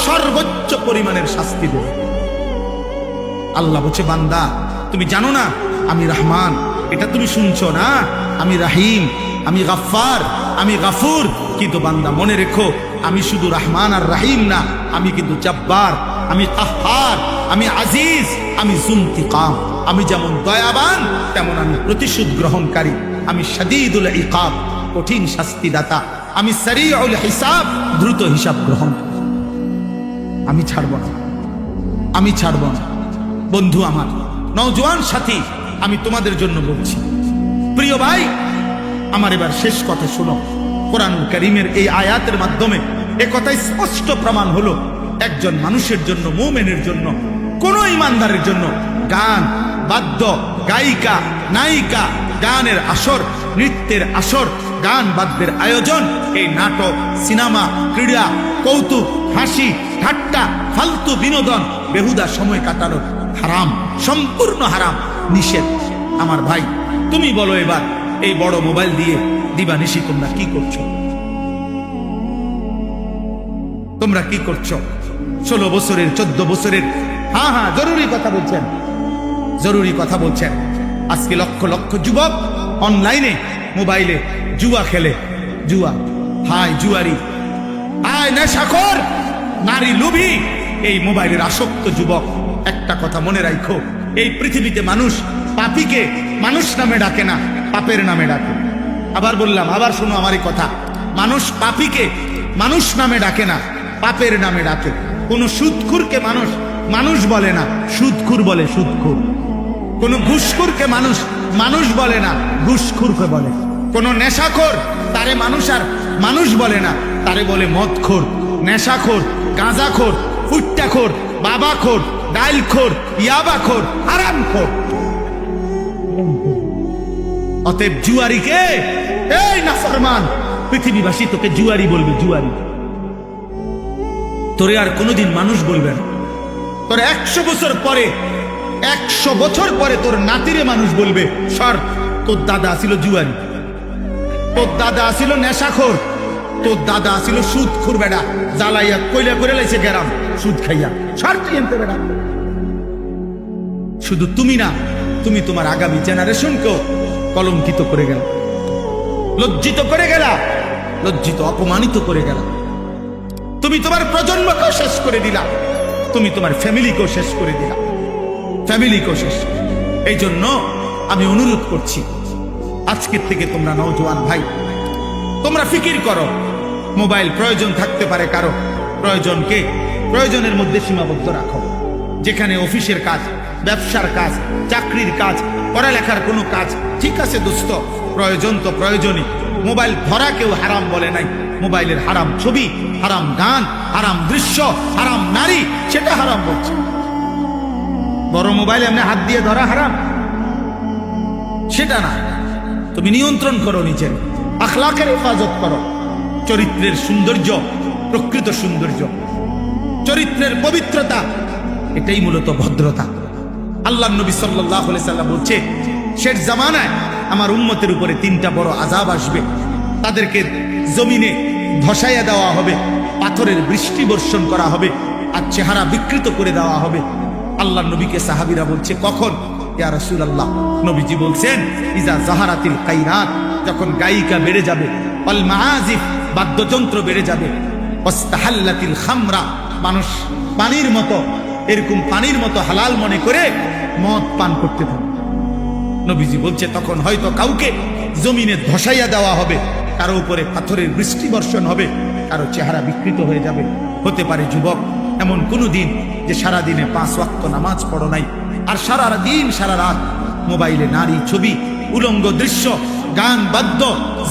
সর্বোচ্চ পরিমাণের শাস্তি দেবে। আল্লাহ বলছে বান্দা তুমি জানো না আমি রহমান, এটা তুমি শুনছো না, আমি রাহিম, আমি গাফফার, আমি গাফুর। কিন্তু বান্দা মনে রেখো, আমি শুধু রহমান আর রাহিম না, আমি কিন্তু জব্বার, আমি কাহ্হার, আমি আজিজ, আমি যুনতিকাম। আমি যেমন দয়াবান তেমন আমি প্রতিশোধ গ্রহণকারী, আমি শাদীদুল ইকাব, কঠিন শাস্তিদাতা, আমি সারিউল হিসাব, দ্রুত হিসাব গ্রহণ। আমি ছাড়ব না, আমি ছাড়ব না। বন্ধু আমার, নওজোয়ান সাথী, আমি তোমাদের জন্য বলছি, প্রিয় ভাই আমার, এবার শেষ কথা শোনো। কোরআনুল কারীমের এই আয়াতের মাধ্যমে এ কথা স্পষ্ট প্রমাণ হলো, একজন মানুষের জন্য, মুমিনের জন্য, কোন ইমানদারের জন্য গান, বাদ্য, গায়িকা, নায়িকা, গানের আসর, নৃত্যের আসর, গান বাদ্যের আয়োজন, এই নাটক, সিনেমা, ক্রীড়া, কৌতুক, হাসি, ঠাট্টা, ফালতু বিনোদন, বেহুদা সময় কাটানো হারাম, সম্পূর্ণ হারাম, নিষেধ। আমার ভাই তুমি বলো এবার, এই বড় মোবাইল দিয়ে দিবানিশি তোমরা কি করছো? তোমরা কি করছো? 16 বছরের, 14 বছরের, হ্যাঁ জরুরি কথা বলছেন, জরুরি কথা বলছেন। আজকে লক্ষ লক্ষ যুবক অনলাইনে, মোবাইলে জুয়া খেলে। জুয়া, হায় জুয়ারি, হায় নেশাখোর, নারী লোভী, এই মোবাইলের আসক্ত যুবক। একটা কথা মনে রাখো, এই পৃথিবীতে মানুষ পাপীকে মানুষ নামে ডাকে না, পাপের নামে ডাকে। আবার বললাম, আবার শোনো আমারই কথা, মানুষ পাপীকে মানুষ নামে ডাকে না, পাপের নামে ডাকে। কোন সুদখুরকে মানুষ মানুষ বলে না, সুদখুর বলে সুদখুর। কোন ঘুষখুরকে মানুষ মানুষ বলে না, ঘুষখুরকে বলে। কোন নেশাখোর তারে মানুষ আর মানুষ বলে না, তারে বলে মদখোর। নেশাখোর, গাঁজাখোর, ফুট্টাখোর, বাবাখোর, ডাইলখোর, ইয়াবাখোর, হারামখোর। অতএব জুয়ারিকে, এই নাফরমান, পৃথিবীবাসী তোকে জুয়ারি বলবে, জুয়ারি। তোরে আর কোনোদিন মানুষ বলবে না। তোর 100 বছর পরে, 100 বছর পরে তোর নাতিরে মানুষ বলবে, সর, তোর দাদা ছিল জুয়ারি, তোর দাদা ছিল নেশাখোর, তোর দাদা ছিল সুদখোর বেড়া, জ্বালাইয়া কইলা করে লাইছে গেরাম সুদ খাইয়া, সর তুই এনতে বেড়া। শুধু তুমি না, তুমি তোমার আগামী জেনারেশনকেও কলঙ্কিত করে গেল, লজ্জিত করে গেলা, লজ্জিত অপমানিত করে গেলা। তুমি তোমার প্রজন্মকেও শেষ করে দিলা, তুমি তোমার ফ্যামিলিকেও শেষ করে দিলা, ফ্যামিলিকেও শেষ। এই জন্য আমি অনুরোধ করছি, আজকের থেকে তোমরা নওজোয়ান ভাই, তোমরা ফিকির করো। মোবাইল প্রয়োজন থাকতে পারে কারো, প্রয়োজনকে প্রয়োজনের মধ্যে সীমাবদ্ধ রাখো। যেখানে অফিসের কাজ, ব্যবসার কাজ, চাকরির কাজ, পড়ালেখার কোনো কাজ, ঠিক আছে দোস্ত, প্রয়োজন তো প্রয়োজনই। মোবাইল ধরা কেউ হারাম বলে নাই। মোবাইলের হারাম ছবি, হারাম গান, হারাম দৃশ্য, হারাম নারী, সেটা হারাম বলছে। বড় মোবাইল এমনি হাত দিয়ে ধরা হারাম, সেটা না। তুমি নিয়ন্ত্রণ করো, নিজের আখলাকের হেফাজত করো। চরিত্রের সৌন্দর্য, প্রকৃত সৌন্দর্য, চরিত্রের পবিত্রতা, এটাই মূলত ভদ্রতা। আল্লাহ নবী সাল্লাল্লাহু আলাইহি সাল্লাম বলছে, শেষ জামানায় আমার উম্মতের উপরে 3টা বড় আযাব আসবে। তাদেরকে জমিনে ধসাইয়া দেওয়া হবে, পাথরের বৃষ্টি বর্ষণ করা হবে, আর চেহারা বিকৃত করে দেওয়া হবে। আল্লাহ নবীকে সাহাবীরা বলছে, কখন? ইয়া রাসূলুল্লাহ। নবীজি বলছেন, ইজা জাহারাতিল কায়নাত, যখন গায়িকা বেড়ে যাবে, ওয়াল মাআজিফ, বাদ্যযন্ত্র বেড়ে যাবে, ওয়াস্তাহাল্লাতিল খামরা, মানুষ পানির মতো, এরকম পানির মতো হালাল মনে করে মদ পান করতে থাকে। নবীজি বলছে, তখন হয়তো কাউকে জমিনে ধসাইয়া দেওয়া হবে, কারো উপরে পাথরের বৃষ্টি বর্ষণ হবে, কারো চেহারা বিকৃত হয়ে যাবে। হতে পারে যুবক, এমন কোনো দিন যে সারা দিনে 5 ওয়াক্ত নামাজ পড়ো নাই, আর সারা দিন সারা রাত মোবাইলে নারী ছবি, উলঙ্গ দৃশ্য, গান বাদ্য,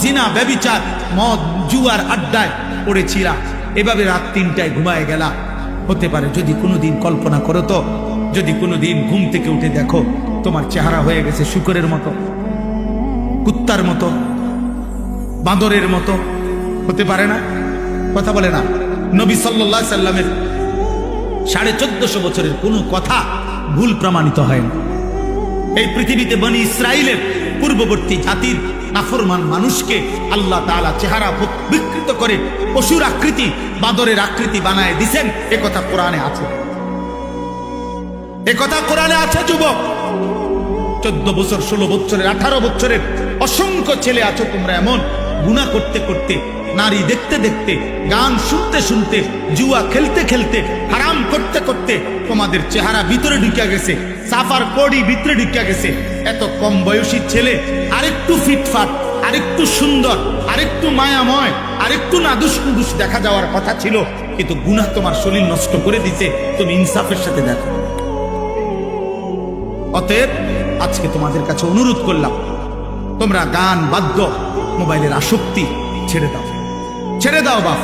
জিনা ব্যভিচার, মদ জুয়ার আড্ডায় পড়েছিলা, এভাবে রাত 3টায় ঘুমায় গেলা। হতে পারে যদি কোনোদিন কল্পনা করো তো, যদি কোনোদিন ঘুম থেকে উঠে দেখো তোমার চেহারা হয়ে গেছে শূকরের মতো, কুত্তার মতো, বাঁদরের মতো, হতে পারে না? কথা বলে না? নবী সাল্লাল্লাহু আলাইহি সাল্লামের 1450 বছরের কোনো কথা ভুল প্রমাণিত হয় না। এই পৃথিবীতে বনি ইসরাইলের পূর্ববর্তী জাতির নাফরমান মানুষকে আল্লাহ তাআলা চেহারা বিকৃত করে পশুর আকৃতি, বাঁদরের আকৃতি বানায় দিয়েছেন, একথা কোরআনে আছে। একথা কোরআনে আছে। যুবক, 14 বছর, 16 বছরের, 18 বছরের অসংখ্য ছেলে আছো তোমরা এমন, গুনাহ করতে করতে, নারী দেখতে দেখতে, গান শুনতে শুনতে, জুয়া খেলতে খেলতে, হারাম করতে করতে তোমাদের চেহারা ভিতরে ঢুকে গেছে, সাফার কোডি ভিতরে ঢুকে গেছে। এত কম বয়সী ছেলে আরেকটু ফিটফাট, আরেকটু সুন্দর, আরেকটু মায়াময়, আরেকটু নাদুস নুদুস দেখা যাওয়ার কথা ছিল, কিন্তু গুনাহ তোমার শরীর নষ্ট করে দিতে। তুমি ইনসাফের সাথে দেখো। অতএব আজকে তোমাদের কাছে অনুরোধ করলাম, তোমরা গান বাদ্য, মোবাইলের আসক্তি ছেড়ে দাও, ছেড়ে দাও বাপ।